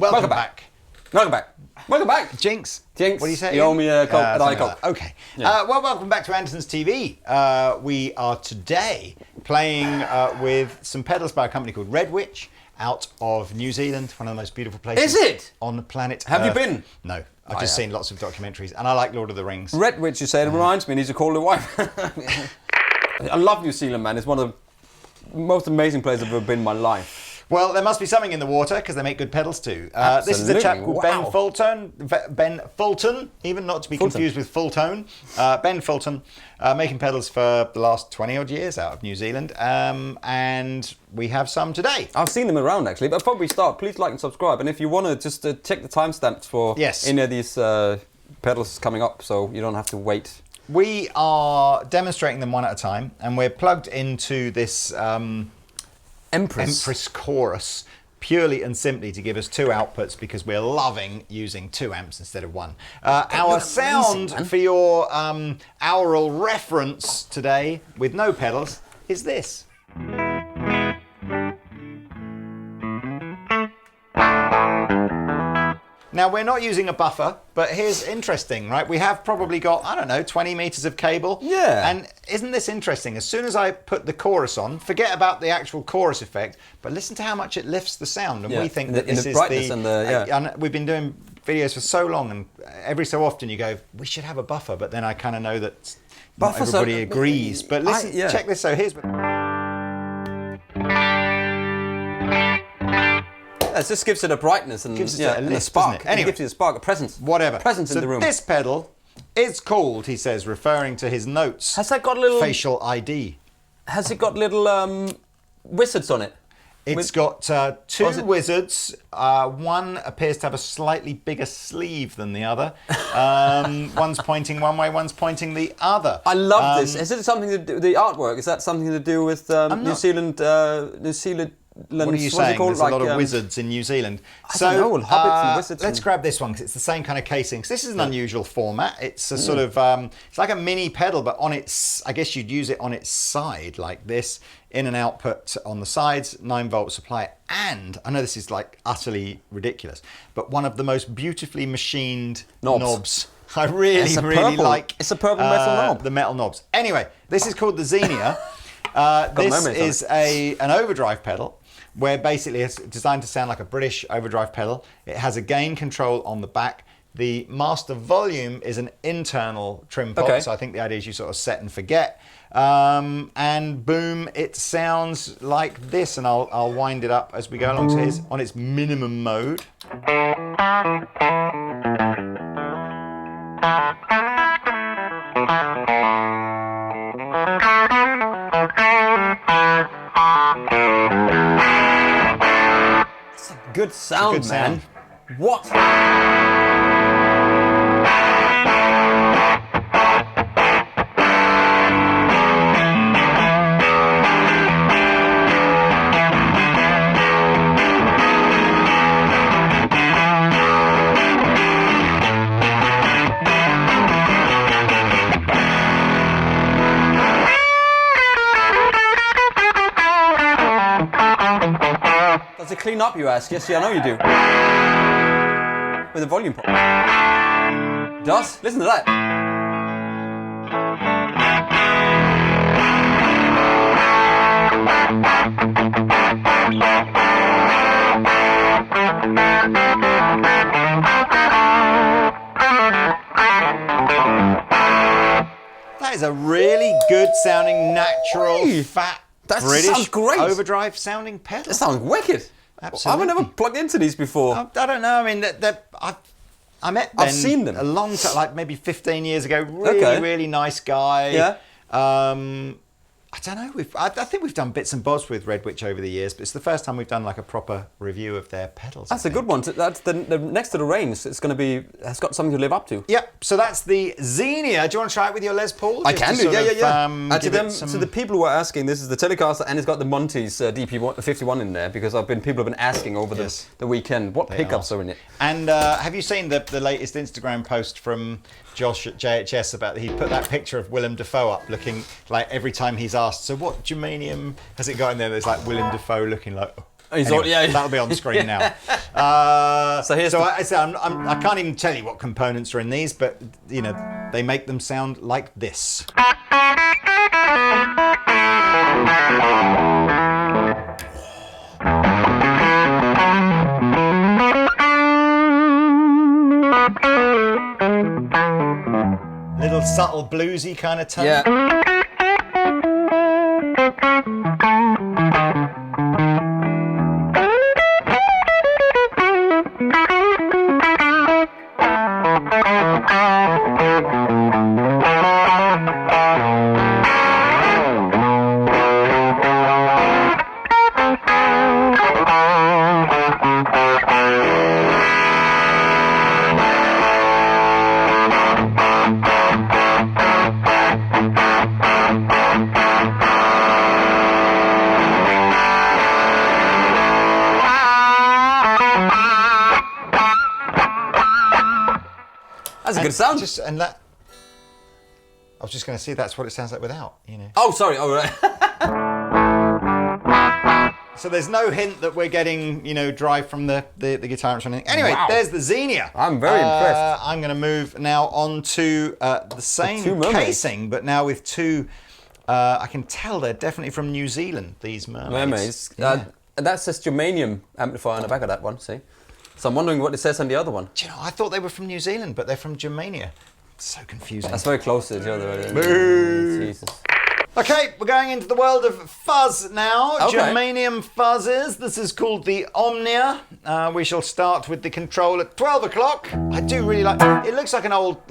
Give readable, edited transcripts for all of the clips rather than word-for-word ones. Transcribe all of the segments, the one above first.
Welcome back. Welcome back. Welcome back. Jinx. Jinx. What do you say? You owe me a Coke. Like okay. Yeah. Well, welcome back to Andertons TV. We are today playing with some pedals by a company called Red Witch out of New Zealand, one of the most beautiful places on the planet Have Earth. you been? No. I've just seen lots of documentaries, and I like Lord of the Rings. Red Witch, you said, it reminds me, and he's a call to wife. I love New Zealand, man. It's one of the most amazing places I've ever been in my life. Well, there must be something in the water because they make good pedals too. This is a chap called Ben Fulton, even not to be confused with Fulton. Ben Fulton, making pedals for the last 20 odd years out of New Zealand, and we have some today. I've seen them around actually, but before we start, please like and subscribe. And if you want to just check the timestamps for any of these pedals coming up, so you don't have to wait. We are demonstrating them one at a time, and we're plugged into this Empress chorus purely and simply to give us two outputs because we're loving using 2 amps instead of 1. Our sound for your aural reference today with no pedals is this. Now, we're not using a buffer, but here's interesting, right? We have probably got, I don't know, 20 meters of cable. Yeah. And isn't this interesting? As soon as I put the chorus on, forget about the actual chorus effect, but listen to how much it lifts the sound. And we think that this is the... we've been doing videos for so long, and every so often you go, we should have a buffer, but then I kind of know that not everybody agrees. But listen, check this. So here's... It just gives it a brightness and, gives it a lift, spark. Anyway, it gives you a spark, a presence. Whatever. Presence in the room. This pedal is called, he says, referring to his notes. Has that got little... facial ID. Has it got little wizards on it? It's got 2 wizards. One appears to have a slightly bigger sleeve than the other. One's pointing one way, one's pointing the other. I love this. Is it something to do with the artwork? Is that something to do with New Zealand? What are you saying? There's a lot of wizards in New Zealand. I don't know, hobbits and wizards. Let's grab this one because it's the same kind of casing. So this is an unusual format. It's a sort of, it's like a mini pedal, but on its, I guess you'd use it on its side like this, in and output on the sides, 9-volt supply, and I know this is like utterly ridiculous, but one of the most beautifully machined knobs. I really like. It's a purple metal knob. The metal knobs. Anyway, this is called the XENIA. This is an overdrive pedal, where basically it's designed to sound like a British overdrive pedal. It has a gain control on the back. The master volume is an internal trim pot, so I think the idea is you sort of set and forget. And boom, it sounds like this, and I'll wind it up as we go along. So here's on its minimum mode. Good sound, man. What? Does it clean up, you ask? Yes, I know you do. With a volume pop. Does? Listen to that. is a really good sounding, natural, fat, British overdrive sounding pedal. It sounds wicked. Absolutely. I've never plugged into these before. I don't know. I mean, I met Ben I've seen them a long time, like maybe 15 years ago. Really nice guy. Yeah. I don't know. I think we've done bits and bobs with Red Witch over the years, but it's the first time we've done like a proper review of their pedals. That's a good one. That's the next to the range. It's going to be. It's got something to live up to. Yep. So that's the XENIA. Do you want to try it with your Les Paul? I can do. Yeah. And to the people who are asking, this is the Telecaster, and it's got the Monty's DP51 in there because people have been asking over the weekend what pickups are in it. And have you seen the latest Instagram post from Josh at JHS about he put that picture of Willem Dafoe up looking like every time he's asked, so what germanium has it got in there? There's like Willem Dafoe looking like. That'll be on screen now. I can't even tell you what components are in these, but you know they make them sound like this. Little subtle bluesy kind of tone. Yeah. That's a good sound. I was just going to say that's what it sounds like without, you know. Oh, sorry. Oh, right. So there's no hint that we're getting, you know, drive from the guitar or something. Anyway, there's the XENIA. I'm very impressed. I'm going to move now on to the same casing, but now with two. I can tell they're definitely from New Zealand. These mermaids. That says germanium amplifier on the back of that one. See. So I'm wondering what it says on the other one. Do you know, I thought they were from New Zealand, but they're from Germania. It's so confusing. That's very close to each other. Boo. Jesus. Okay, we're going into the world of fuzz now. Okay. Germanium fuzzes. This is called the OMNIA. We shall start with the control at 12 o'clock. I do really like it. Looks like an old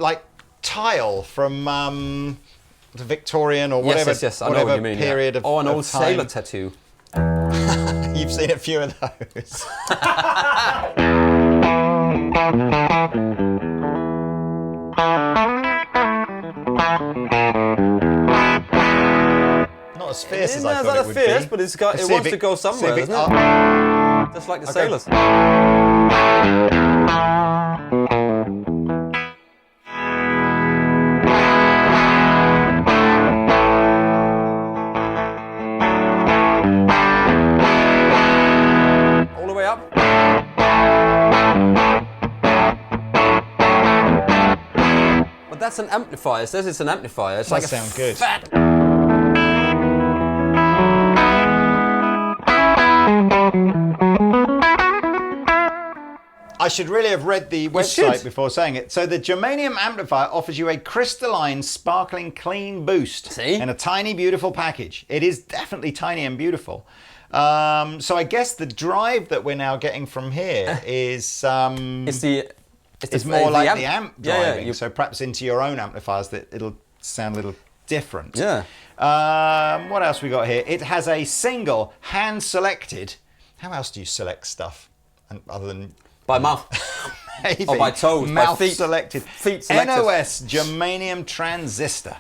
tile from the Victorian or whatever, yes. I know what you mean, period of an old time. sailor tattoo. You've seen a few of those. Not as fierce as I thought it would be. It's not but it wants to go somewhere, doesn't it? Just like the sailors. All the way up. But that's an amplifier. It says it's an amplifier. It's like a sound good. Fat. I should really have read the website before saying it. So the germanium amplifier offers you a crystalline, sparkling, clean boost in a tiny, beautiful package. It is definitely tiny and beautiful. So I guess the drive that we're now getting from here is it's more like the amp driving. So perhaps into your own amplifiers that it'll sound a little different. Yeah. What else we got here? It has a single hand-selected. How else do you select stuff other than by mouth? Maybe. Or by toes, mouth by feet. selected. Feet selected. NOS germanium transistor.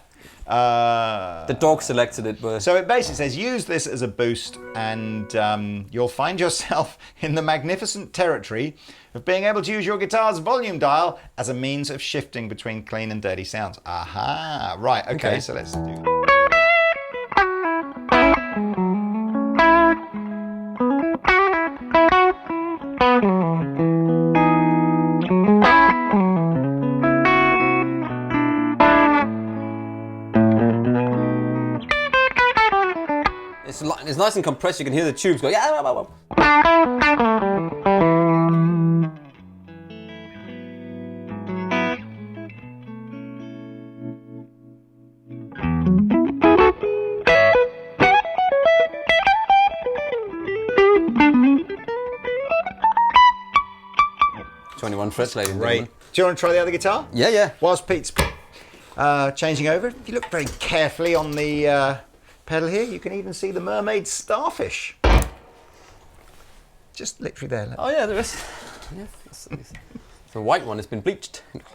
The dog selected it, but so it basically says use this as a boost, and you'll find yourself in the magnificent territory of being able to use your guitar's volume dial as a means of shifting between clean and dirty sounds. Aha! Right. Okay. So let's do that. It's nice and compressed. You can hear the tubes go. Yeah. on frets, ladies and Great. gentlemen. Do you want to try the other guitar? Yeah, yeah. Whilst Pete's changing over, if you look very carefully on the pedal here, you can even see the mermaid starfish. Just literally there. Oh yeah, there is. Yeah, it's the white one has been bleached. That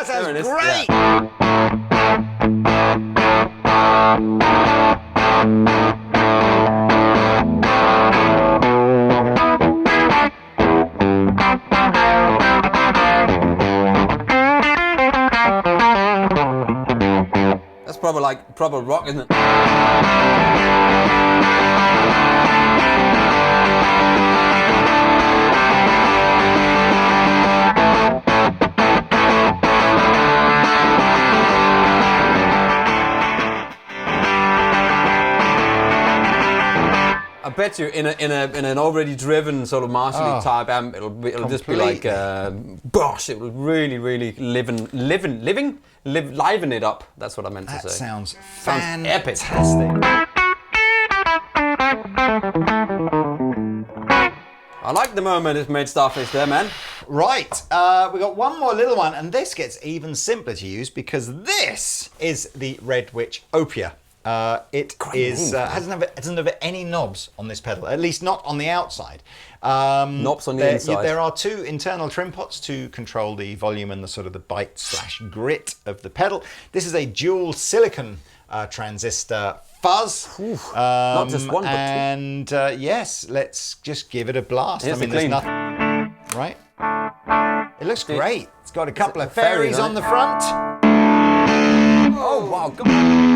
sounds great! That's proper rock, isn't it? I bet you in an already driven sort of Marshall type amp, it'll just be like gosh, it will really liven it up. That's what I meant to say. That sounds epic. I like the Mermaid Made Starfish there, man. Right, we got one more little one, and this gets even simpler to use because this is the Red Witch OPIA. It doesn't have any knobs on this pedal, at least not on the outside. Knobs on the inside. There are two internal trim pots to control the volume and the sort of the bite/grit of the pedal. This is a dual silicon transistor fuzz. Not just one, but two. And yes, let's just give it a blast. Here's there's nothing. Right? It looks great. It's got a couple of fairies on the front. Oh wow! Come on.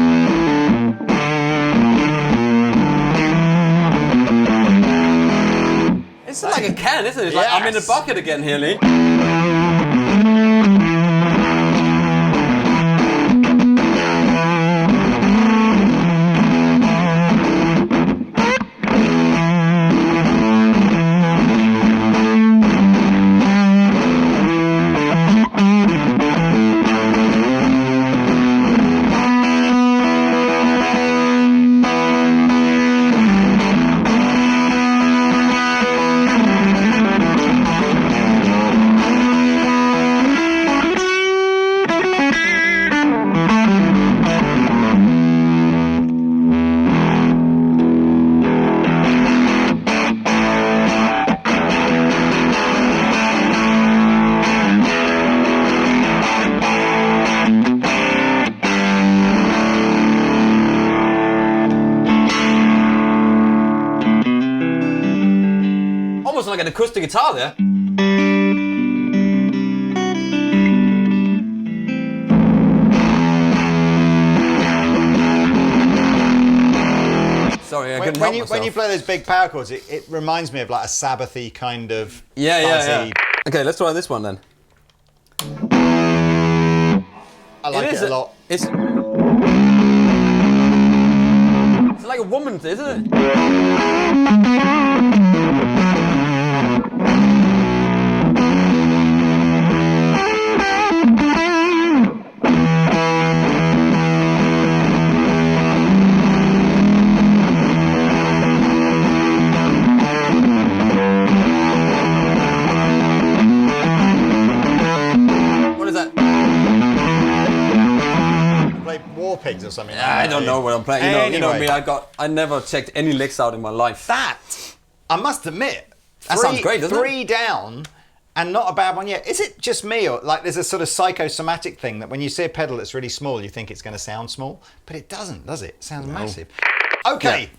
It's like a can, isn't it? It's like I'm in a bucket again here, Lee. Like an acoustic guitar there. Sorry, I couldn't help myself. When you play those big power chords, it reminds me of like a Sabbathy kind of yeah. Okay, let's try this one then. I like it a lot. It's like a woman's, isn't it? Pigs or something. I don't know what I'm playing. Anyway. You know me. I never checked any licks out in my life. That, I must admit, that sounds great, doesn't it? 3 down, and not a bad one yet. Is it just me, or like there's a sort of psychosomatic thing that when you see a pedal that's really small, you think it's going to sound small, but it doesn't, does it? It sounds massive. Okay.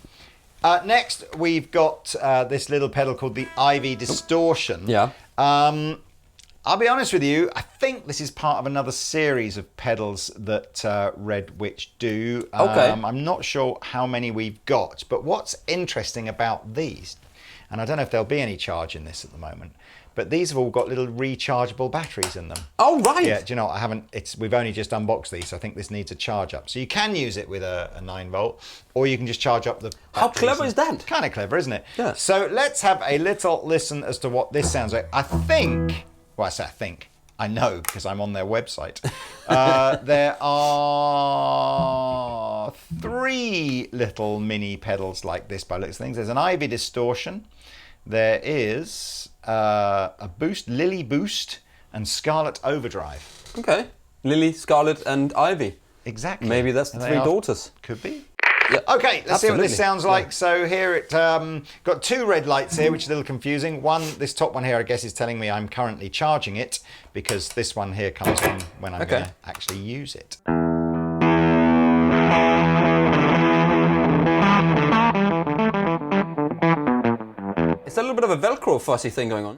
Yeah. Next, we've got this little pedal called the Ivy Distortion. Yeah. I'll be honest with you, I think this is part of another series of pedals that Red Witch do. Okay. I'm not sure how many we've got, but what's interesting about these, and I don't know if there'll be any charge in this at the moment, but these have all got little rechargeable batteries in them. Oh, right. Yeah, do you know what? We've only just unboxed these, so I think this needs a charge up. So you can use it with a 9 volt, or you can just charge up the batteries. How clever is that? Kind of clever, isn't it? Yeah. So let's have a little listen as to what this sounds like. I think... Well, I say I think. I know, because I'm on their website. There are 3 little mini pedals like this by looks of things. There's an Ivy Distortion. There is a Boost, Lily Boost, and Scarlet Overdrive. Okay. Lily, Scarlet, and Ivy. Exactly. Maybe that's the 3 daughters. Could be. Yeah, okay, let's see what this sounds like. Yeah. So here it got 2 red lights here, which is a little confusing. This top one here, I guess, is telling me I'm currently charging it, because this one here comes on when I'm going to actually use it. It's a little bit of a Velcro fuzzy thing going on.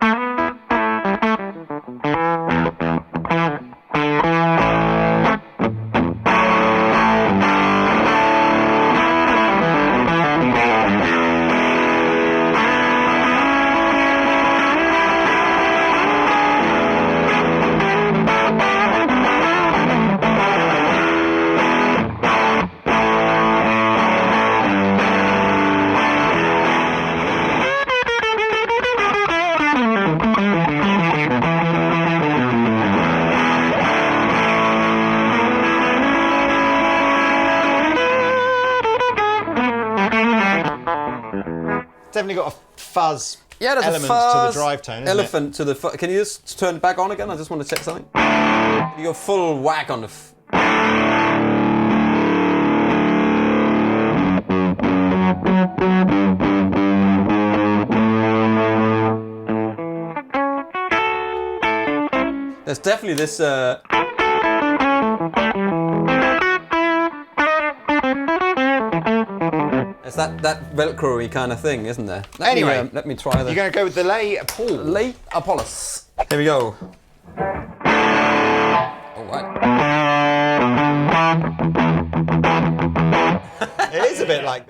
Definitely got a fuzz there's element a fuzz to the drive tone, isn't elephant it? to the Can you just turn it back on again? I just want to check something. You go full whack on the There's definitely this it's that Velcro-y kind of thing, isn't there? Anyway, let me try that. You're going to go with the Les Paul. Les Apollos. Here we go. All right. It is a bit like...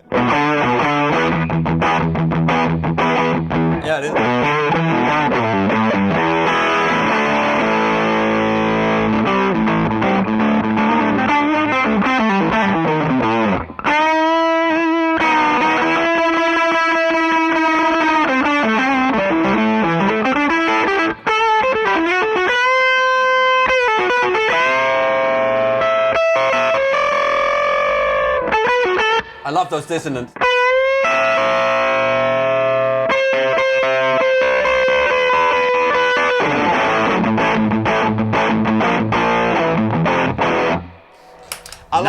Yeah, it is. I love those dissonants. I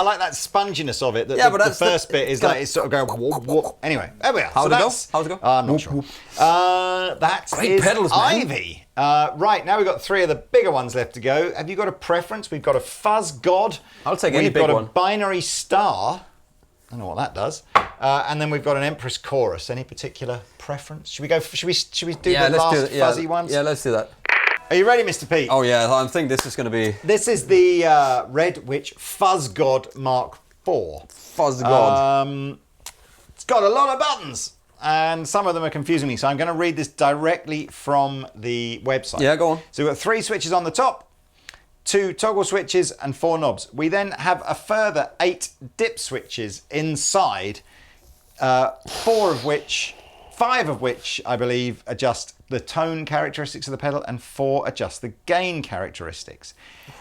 like that sponginess of it. Yeah, but the first bit is like it's sort of going whoop, whoop. Anyway, there we are. How's it go? I'm not sure. That Great is pedals, man. Ivy. Right, now we've got 3 of the bigger ones left to go. Have you got a preference? We've got a Fuzz God. I'll take any big one. We've got a Binary Star. I don't know what that does. And then we've got an Empress Chorus. Any particular preference? Should we do the last fuzzy ones? Yeah, let's do that. Are you ready, Mr. Pete? Oh yeah, I think this is going to be... This is the Red Witch Fuzz God Mark IV. Fuzz God. It's got a lot of buttons, and some of them are confusing me, so I'm going to read this directly from the website. Yeah, go on. So we've got 3 switches on the top, 2 toggle switches, and 4 knobs. We then have a further 8 dip switches inside, 5 of which I believe adjust the tone characteristics of the pedal, and 4 adjust the gain characteristics.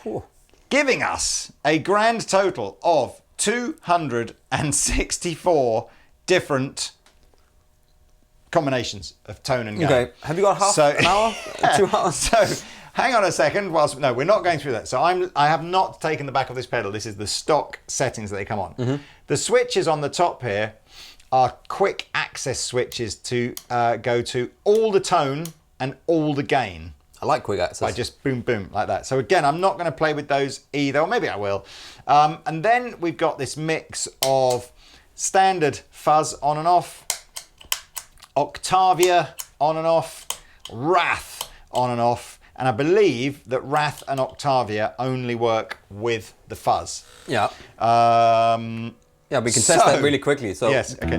Ooh. Giving us a grand total of 264 different combinations of tone and gain. Okay, have you got an hour? 2 hours? So hang on a second. No, we're not going through that. So I have not taken the back of this pedal. This is the stock settings that they come on. Mm-hmm. The switches on the top here are quick access switches to go to all the tone and all the gain. I like quick access. By just boom, boom, like that. So again, I'm not going to play with those either, or maybe I will. And then we've got this mix of standard fuzz on and off, Octavia on and off, Wrath on and off, and I believe that Wrath and Octavia only work with the fuzz. Yeah. Yeah, we can test that really quickly. So yes, okay.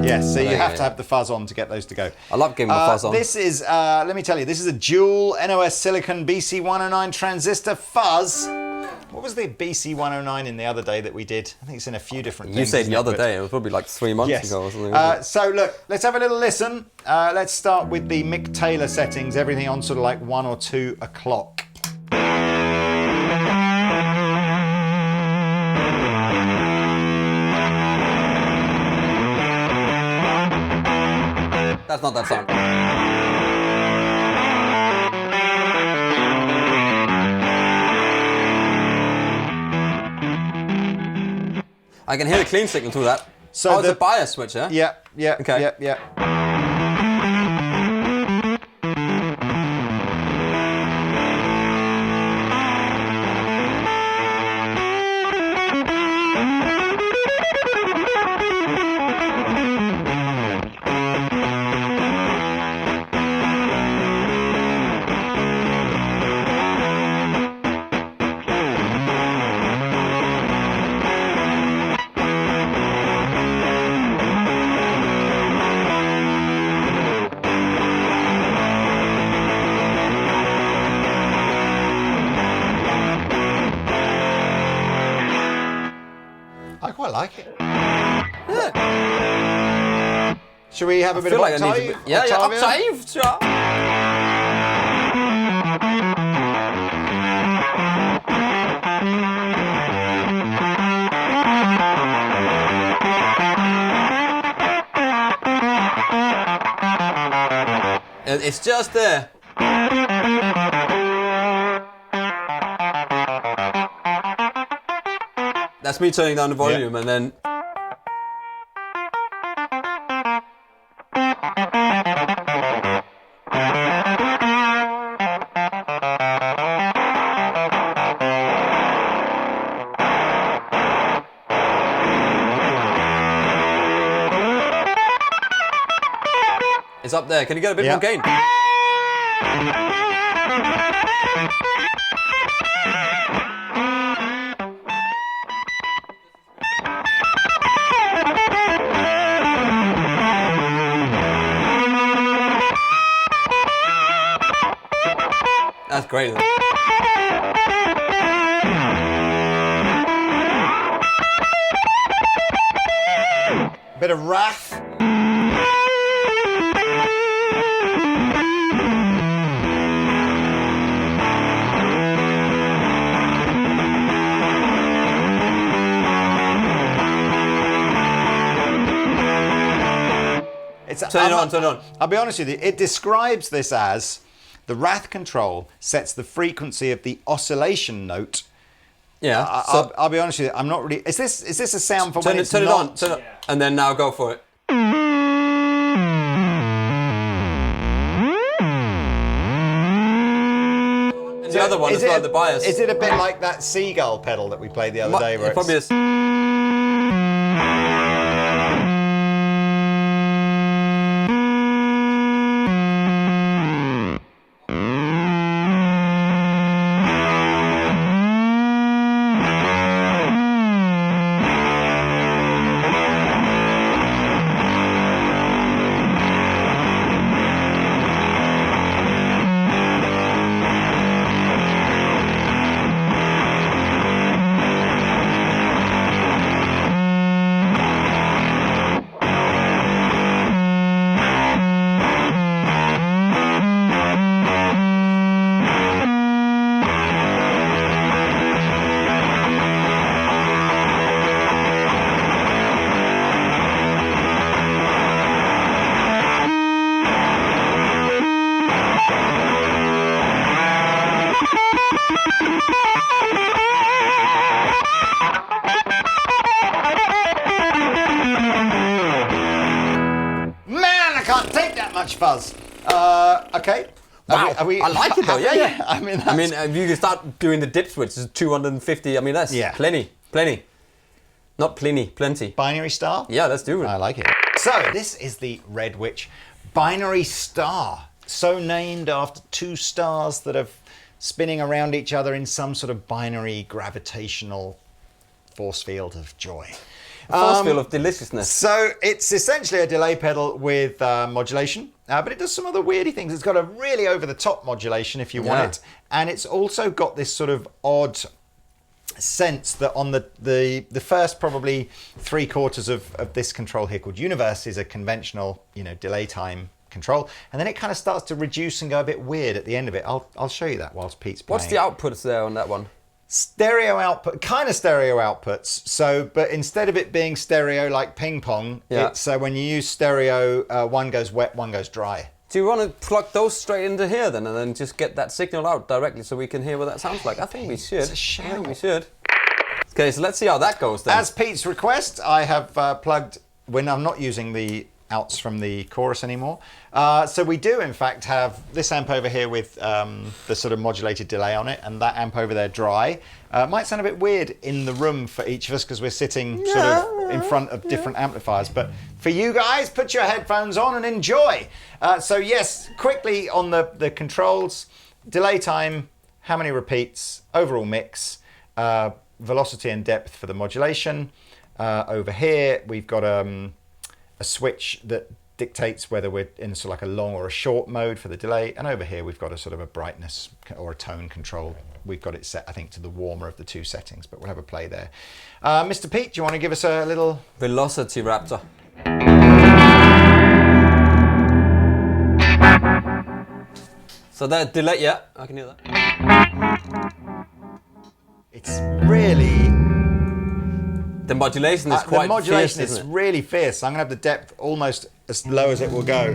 Yes, so you have to have the fuzz on to get those to go. I love getting the fuzz on. This is, let me tell you, this is a dual NOS Silicon BC109 transistor fuzz. What have was the BC109 in the other day that we did? I think it's in a few different things. You said the other day. It was probably like 3 months ago or something. So look, let's have a little listen. Let's start with the Mick Taylor settings. Everything on sort of like 1 or 2 o'clock. That's not that sound. I can hear the clean signal through that. So it's a bias switch, yeah? Yeah. Okay. Yeah. I quite like it. Yeah. Should we have a bit of octave? Octave, sure. It's just there. That's me turning down the volume and then... It's up there. Can you get a bit more gain? That's great. Bit of wrath. Turn it on. I'll be honest with you, it describes this as the wrath control sets the frequency of the oscillation note. Yeah. I'll be honest with you, I'm not really... Is this a sound for when it's turn it not... on. And then now go for it. The other one is like the bias. Is it a bit like that seagull pedal that we played the other day? Where it probably is. Fuzz. Okay. Wow. I like it though. Yeah. I mean, if you can start doing the dip switch, it's 250. I mean, that's plenty. Not plenty. Binary star? Yeah, let's do it. I like it. So, this is the Red Witch Binary Star. So named after 2 stars that are spinning around each other in some sort of binary gravitational force field of joy. Force field of deliciousness. So it's essentially a delay pedal with modulation, but it does some other weirdy things. It's got a really over-the-top modulation if you want it, and it's also got this sort of odd sense that on the first probably 3/4 of this control here called Universe is a conventional, delay time control, and then it kind of starts to reduce and go a bit weird at the end of it. I'll show you that whilst Pete's playing. What's the outputs there on that one? Stereo output, kind of stereo outputs. So, but instead of it being stereo like ping pong, it's when you use stereo, one goes wet, one goes dry. Do you want to plug those straight into here then, and then just get that signal out directly so we can hear what that sounds like? I think we should. It's a shout. I think we should. Okay, so let's see how that goes then. As Pete's request, I have plugged, when I'm not using the outs from the chorus anymore. So we do in fact have this amp over here with the sort of modulated delay on it, and that amp over there dry. Might sound a bit weird in the room for each of us because we're sitting sort of in front of different amplifiers, but for you guys, put your headphones on and enjoy. So yes, quickly on the controls, delay time, how many repeats, overall mix, velocity and depth for the modulation. Over here we've got a switch that dictates whether we're in sort of like a long or a short mode for the delay, and over here we've got a sort of a brightness or a tone control. We've got it set, I think, to the warmer of the two settings, but we'll have a play there. Mr. Pete, do you want to give us a little Velocity Raptor? So that delay, yeah, I can hear that. It's really... The modulation is quite the modulation fierce, is isn't it? really fierce. I'm going to have the depth almost as low as it will go.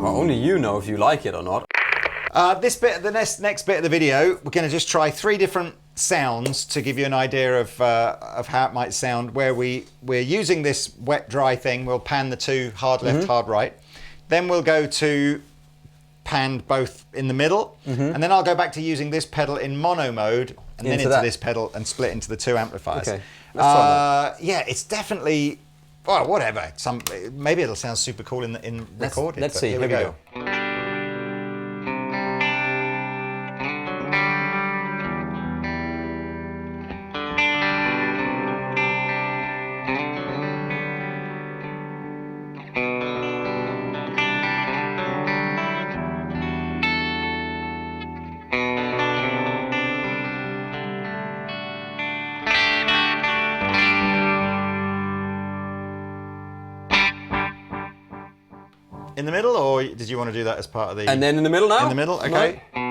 Well, only you know if you like it or not. This bit, the next bit of the video, we're going to just try 3 different sounds to give you an idea of how it might sound. Where we're using this wet dry thing, we'll pan the 2 hard left, hard right. Then we'll go to panned both in the middle, and then I'll go back to using this pedal in mono mode, and then into this pedal and split into the 2 amplifiers. Okay, let's try that. Yeah, it's definitely, well, whatever. Maybe it'll sound super cool in recording. Let's see. Here we go. In the middle, or did you want to do that as part of the... And then in the middle now? In the middle, okay. No.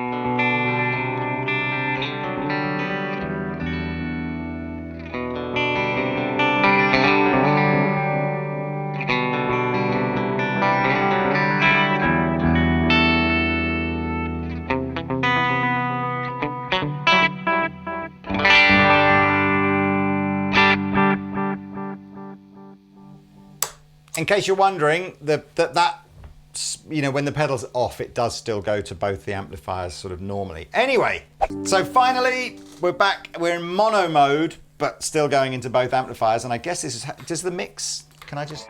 In case you're wondering, that when the pedal's off, it does still go to both the amplifiers sort of normally. Anyway, so finally we're back. We're in mono mode, but still going into both amplifiers. And I guess this is does the mix. Can I just?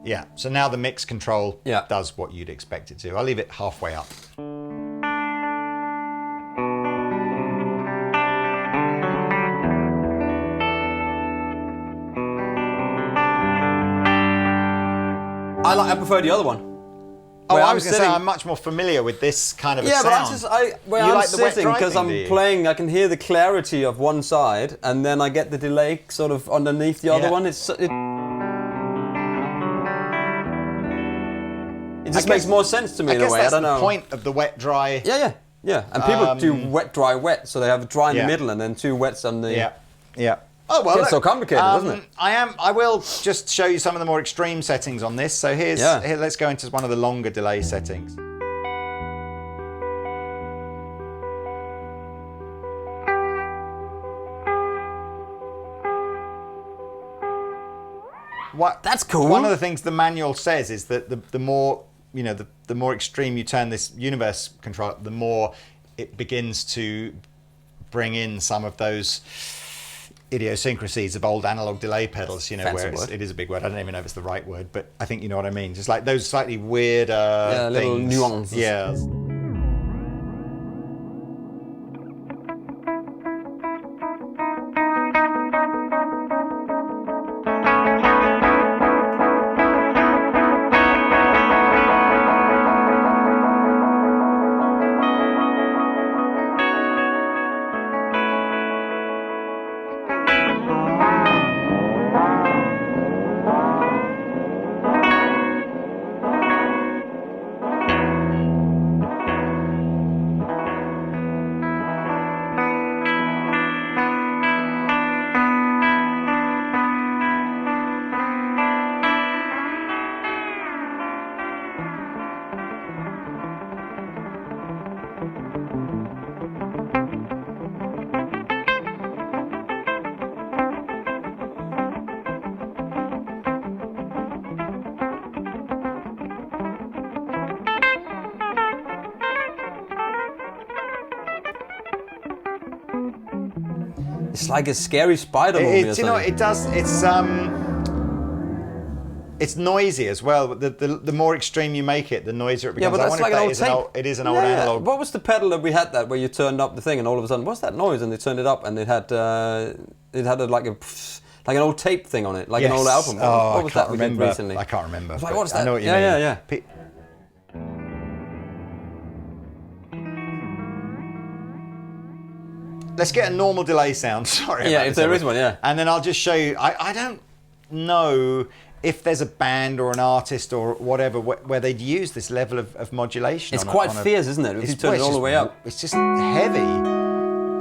Yeah. So now the mix control does what you'd expect it to. I'll leave it halfway up. I prefer the other one. Oh, I was going to say I'm much more familiar with this kind of a sound. Yeah, but I'm sitting because I'm playing, I can hear the clarity of one side, and then I get the delay sort of underneath the other one. It just makes more sense to me in a way. I don't know. That's the point of the wet dry. Yeah. And people do wet, dry, wet, so they have a dry in the middle and then 2 wets on the. Yeah. Oh well, it's so complicated, doesn't it? I will just show you some of the more extreme settings on this. So here, let's go into one of the longer delay settings. That's cool. One of the things the manual says is that the more the more extreme you turn this Universe control up, the more it begins to bring in some of those idiosyncrasies of old analog delay pedals, where it is a big word. I don't even know if it's the right word, but I think you know what I mean. Just like those slightly weird little things. Nuances. Yeah. It's like a scary spider movie. You know, it does. It's noisy as well. The more extreme you make it, the noisier it becomes. Yeah, but that's like an old tape. It is an old analog. What was the pedal that we had that where you turned up the thing and all of a sudden, what's that noise? And they turned it up and it had like an old tape thing on it, like an old album. What was that we did recently? I can't remember. Like, what's that? I know what you mean. Yeah. Let's get a normal delay sound. Sorry. Yeah, if there is one, yeah. And then I'll just show you. I don't know if there's a band or an artist or whatever where they'd use this level of modulation. It's quite fierce, isn't it? If you turn it all the way up. It's just heavy.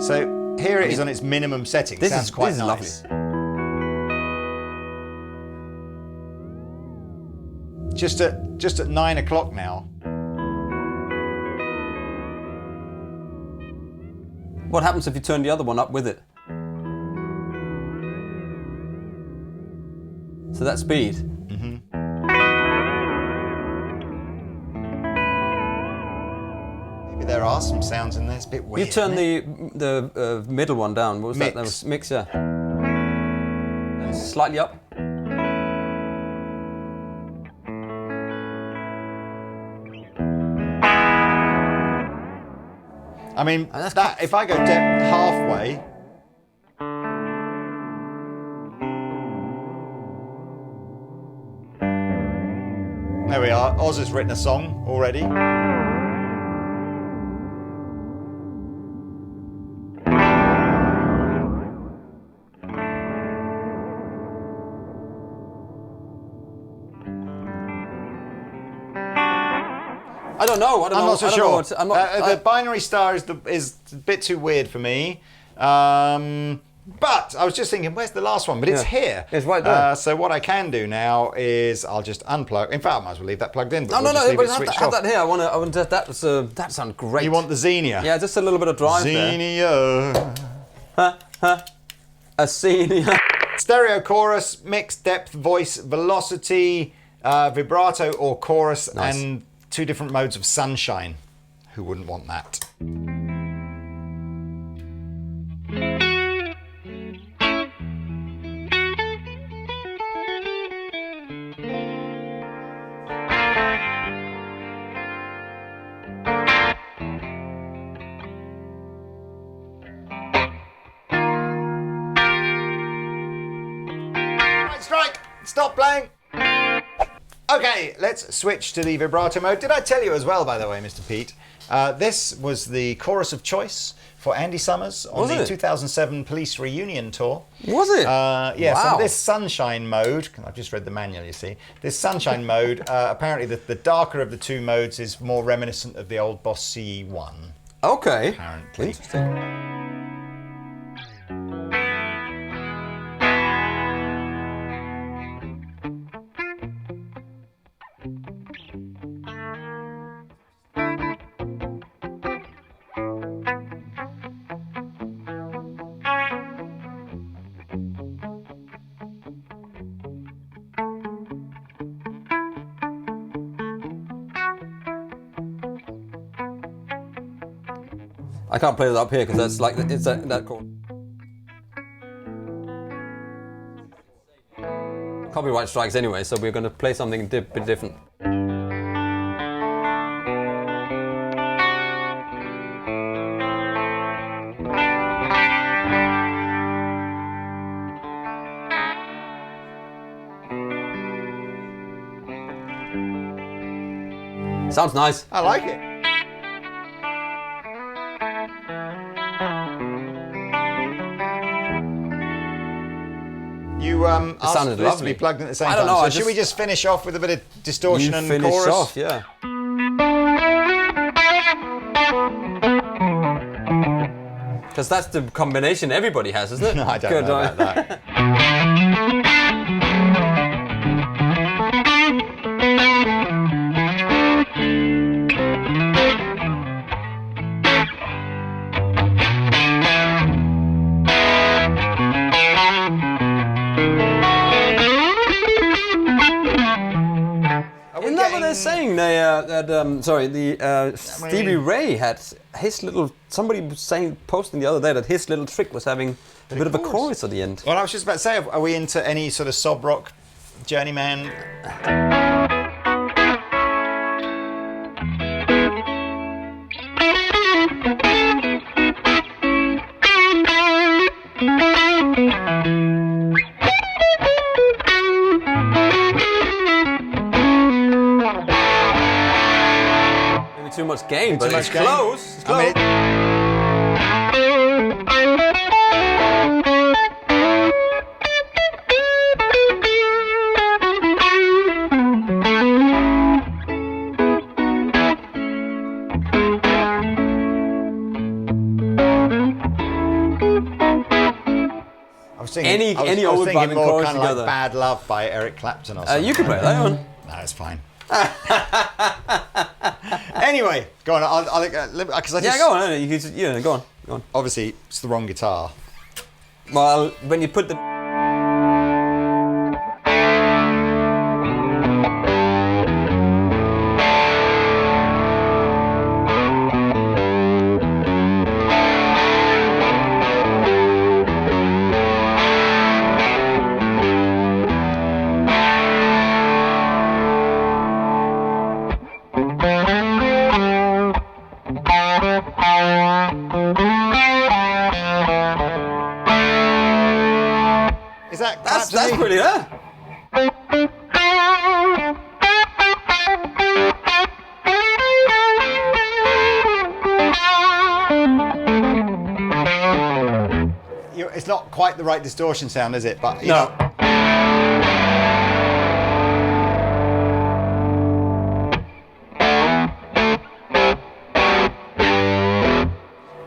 So here it is on its minimum setting. This sounds quite is nice. Lovely. Just at 9 o'clock now. What happens if you turn the other one up with it? So that speed. Maybe there are some sounds in there. It's a bit weird. You turn the middle one down. What was Mix. that? That was mix, yeah. And slightly up. I mean, that if I go halfway. There we are. Oz has written a song already. I don't know. I'm not so sure. The binary star is a bit too weird for me. But I was just thinking, where's the last one? But it's here. It's right there. So what I can do now is I'll just unplug. In fact, I might as well leave that plugged in. But No, we'll have that here. I want that sounds great. You want the XENIA? Yeah, just a little bit of drive XENIA. there. A XENIA. Stereo chorus, mix, depth, voice, velocity, vibrato or chorus, and 2 different modes of sunshine. Who wouldn't want that? Strike! Stop playing! Okay, let's switch to the vibrato mode. Did I tell you as well, by the way, Mr. Pete? This was the chorus of choice for Andy Summers on the 2007 Police Reunion tour. Was it? Yeah, wow. So this sunshine mode, I've just read the manual, you see. This sunshine mode, apparently the darker of the 2 modes is more reminiscent of the old Boss CE1. Okay. Apparently. Interesting. I can't play that up here because that's like it's that chord. Copyright strikes anyway, so we're going to play something a bit different. Sounds nice. I like it. You asked for this to be plugged in at the same time. So should we just finish off with a bit of distortion and chorus? Finish off, yeah. Because that's the combination everybody has, isn't it? No, I don't know about that. Saying Stevie Ray had his little. Somebody was posting the other day that his little trick was having A bit of a chorus at the end. Well, I was just about to say, are we into any sort of sob rock, journeyman? Maybe too much gain, but it's gain. close. It's close. I mean, any overdrive more chorus kind of together. like Bad Love by Eric Clapton or something. You can play that one. No, it's fine. Anyway, go on. Because I just Go on. Go on. Go on. obviously it's the wrong guitar. Well, when you put the Is that that's Clapton-y? pretty, huh? It's not quite the right distortion sound, is it? But you No. know,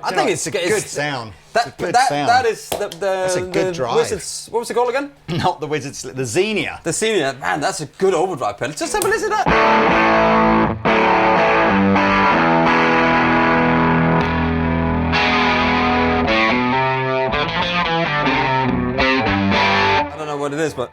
I think it's good sound. That, It's a good that, sound. that is the That's a good drive. Wizards, what was it called again? Not the Wizards, the XENIA. The XENIA. Man, that's a good overdrive pedal. Just have a listen to that. I don't know what it is, but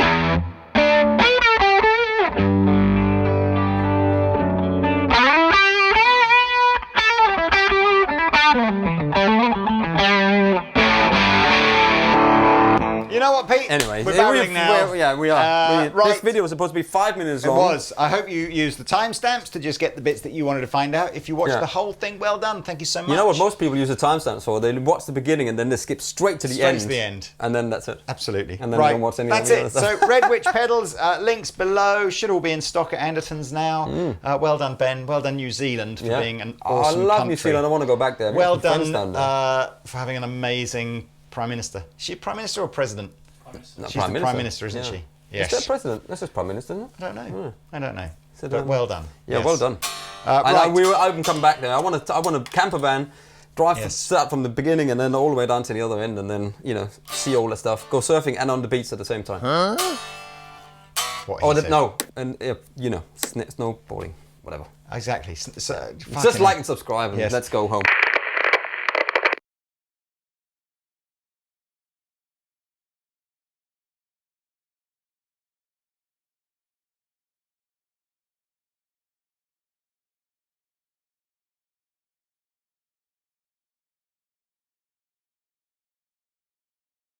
You know what, Pete? anyway, we're babbling now. we are. Right. This video was supposed to be 5 minutes It long. was. I hope you used the timestamps to just get the bits that you wanted to find out. If you watched Yeah. the whole thing, well done. Thank you so much. You know what most people use the timestamps for? They watch the beginning and then they skip straight to the Straight end. to the end. And then that's it. Absolutely. And then right. don't watch any That's of the it. other stuff. So Red Witch pedals, links below. Should all be in stock at Andertons now. Well done, Ben. Well done, New Zealand, for being an awesome I love country. New Zealand. I want to go back there. Well Make some friends done down there. for having an amazing Prime Minister. Is she Prime Minister or President? No, She's the Prime Minister, isn't she? Yes. Is that President? That's just Prime Minister, isn't it? I don't know. I don't know. So But well done. Yeah, Yes. well done. Right. I can come back there. I want a camper van, drive Yes. start from the beginning and then all the way down to the other end, and then see all the stuff, go surfing and on the beach at the same time. What he said. No, and snowboarding, whatever. Exactly. So, Just like and subscribe, and Yes. let's go home.